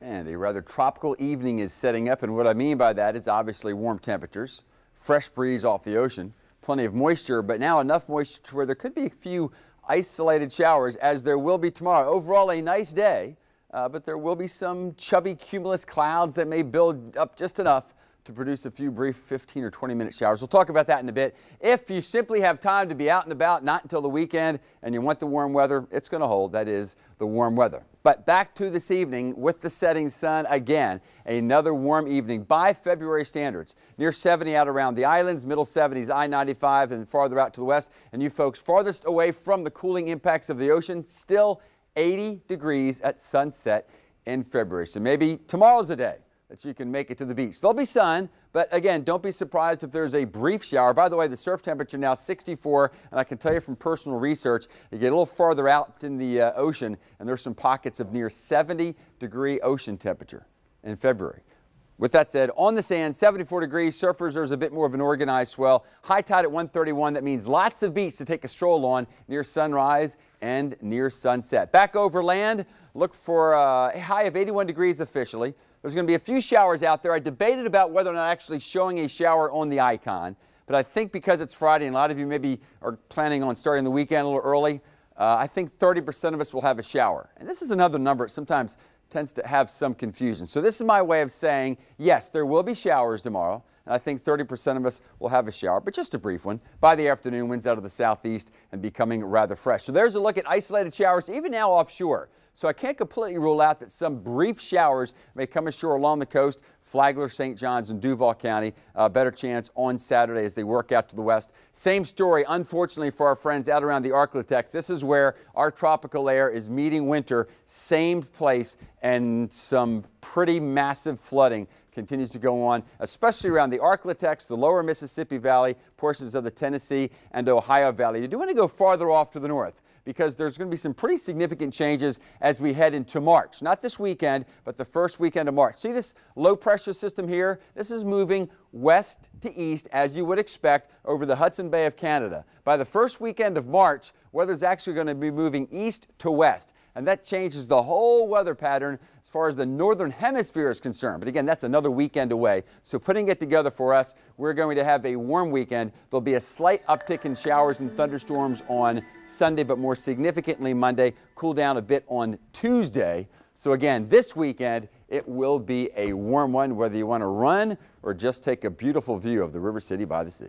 And a rather tropical evening is setting up, and what I mean by that is obviously warm temperatures, fresh breeze off the ocean, plenty of moisture, but now enough moisture to where there could be a few isolated showers, as there will be tomorrow. Overall, a nice day, but there will be some chubby cumulus clouds that may build up just enough to produce a few brief 15 or 20-minute showers. We'll talk about that in a bit. If you simply have time to be out and about, not until the weekend, and you want the warm weather, it's going to hold. That is the warm weather. But back to this evening with the setting sun again. Another warm evening by February standards. Near 70 out around the islands, middle 70s, I-95, and farther out to the west. And you folks farthest away from the cooling impacts of the ocean, still 80 degrees at sunset in February. So maybe tomorrow's a day that you can make it to the beach. There'll be sun, but again, don't be surprised if there's a brief shower. By the way, the surf temperature now 64, and I can tell you from personal research, you get a little farther out in the ocean, and there's some pockets of near 70-degree ocean temperature in February. With that said, on the sand, 74 degrees. Surfers, there's a bit more of an organized swell. High tide at 1:31. That means lots of beach to take a stroll on near sunrise and near sunset. Back over land, look for a high of 81 degrees officially. There's going to be a few showers out there. I debated about whether or not actually showing a shower on the icon, but I think because it's Friday and a lot of you maybe are planning on starting the weekend a little early, I think 30% of us will have a shower. And this is another number that sometimes tends to have some confusion. So this is my way of saying, yes, there will be showers tomorrow, and I think 30% of us will have a shower, but just a brief one. By the afternoon, winds out of the southeast and becoming rather fresh. So there's a look at isolated showers, even now offshore. So I can't completely rule out that some brief showers may come ashore along the coast, Flagler, St. Johns, and Duval County. Better chance on Saturday as they work out to the west. Same story, unfortunately, for our friends out around the Arklatex. This is where our tropical air is meeting winter, same place, and some pretty massive flooding continues to go on, especially around the Arklatex, the lower Mississippi Valley, portions of the Tennessee and Ohio Valley. You do want to go farther off to the north, because there's going to be some pretty significant changes as we head into March. Not this weekend, but the first weekend of March. See this low pressure system here? This is moving west to east, as you would expect, over the Hudson Bay of Canada. By the first weekend of March, weather's actually going to be moving east to west. And that changes the whole weather pattern as far as the northern hemisphere is concerned. But again, that's another weekend away. So putting it together for us, we're going to have a warm weekend. There'll be a slight uptick in showers and thunderstorms on Sunday, but more significantly Monday. Cool down a bit on Tuesday. So again, this weekend, it will be a warm one, whether you want to run or just take a beautiful view of the River City by the sea.